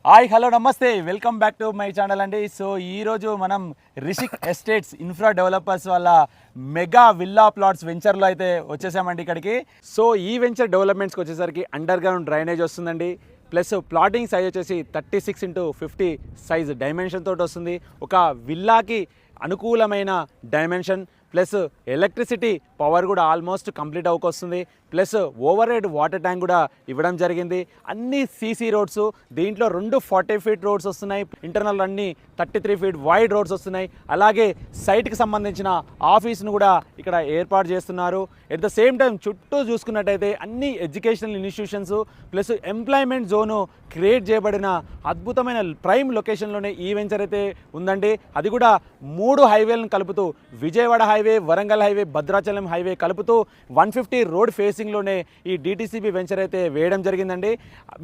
Hi hello నమస్తే welcome back to my channel అండి. So ఈరోజు మనం రిషిక్ ఎస్టేట్స్ ఇన్ఫ్రా డెవలపర్స్ వాళ్ళ మెగా విల్లా ప్లాట్స్ వెంచర్లో అయితే వచ్చేసామండి ఇక్కడికి. సో ఈ వెంచర్ డెవలప్మెంట్స్కి వచ్చేసరికి అండర్ గ్రౌండ్ డ్రైనేజ్ వస్తుందండి. ప్లస్ ప్లాటింగ్ సైజ్ వచ్చేసి 36x50 సైజ్ డైమెన్షన్ తోటి వస్తుంది. ఒక విల్లాకి అనుకూలమైన డైమెన్షన్ ప్లస్ ఎలక్ట్రిసిటీ పవర్ కూడా ఆల్మోస్ట్ కంప్లీట్ అవ్వకొస్తుంది. Plus overhead water tank కూడా ఇవ్వడం జరిగింది. అన్ని సీసీ రోడ్స్, దీంట్లో 2 40 ఫీట్ రోడ్స్ వస్తున్నాయి. ఇంటర్నల్ అన్ని 33 ఫీట్ వైడ్ రోడ్స్ వస్తున్నాయి. అలాగే సైట్కి సంబంధించిన ఆఫీస్ను కూడా ఇక్కడ ఏర్పాటు చేస్తున్నారు. ఎట్ ద సేమ్ టైం చుట్టూ చూసుకున్నట్టయితే అన్ని educational institutions plus employment zone create చేయబడిన అద్భుతమైన ప్రైమ్ లొకేషన్లోనే ఈ వెంచర్ అయితే ఉందండి. అది కూడా 3 హైవేలను కలుపుతూ Vijayawada highway, Warangal highway, Bhadrachalam highway కలుపుతూ 150 రోడ్ ఫేసింగ్లోనే ఈ డిటిసిపి వెంచర్ అయితే వేయడం జరిగిందండి.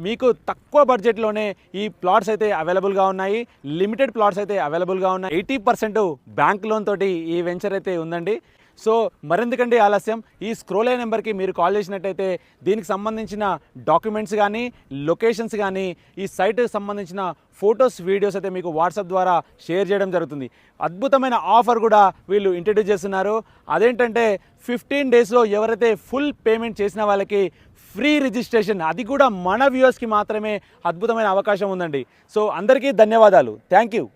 మీకు తక్కువ బడ్జెట్లోనే ఈ ప్లాట్స్ అయితే అవైలబుల్గా ఉన్నాయి. లిమిటెడ్ ప్లాట్స్ అయితే అవైలబుల్గా ఉన్నాయి. 80% బ్యాంక్ లోన్ తోటి ఈ వెంచర్ అయితే ఉందండి. సో మరెందుకండి ఆలస్యం, ఈ స్క్రోల్ అయ్యే నెంబర్కి మీరు కాల్ చేసినట్టయితే దీనికి సంబంధించిన డాక్యుమెంట్స్ కానీ, లొకేషన్స్ కానీ, ఈ సైట్కి సంబంధించిన ఫొటోస్, వీడియోస్ అయితే మీకు వాట్సాప్ ద్వారా షేర్ చేయడం జరుగుతుంది. అద్భుతమైన ఆఫర్ కూడా వీళ్ళు ఇంట్రడ్యూస్ చేస్తున్నారు. అదేంటంటే 15 డేస్లో ఎవరైతే ఫుల్ పేమెంట్ చేసిన వాళ్ళకి ఫ్రీ రిజిస్ట్రేషన్, అది కూడా మన వ్యూవర్స్కి మాత్రమే అద్భుతమైన అవకాశం ఉందండి. సో అందరికీ ధన్యవాదాలు. Thank you.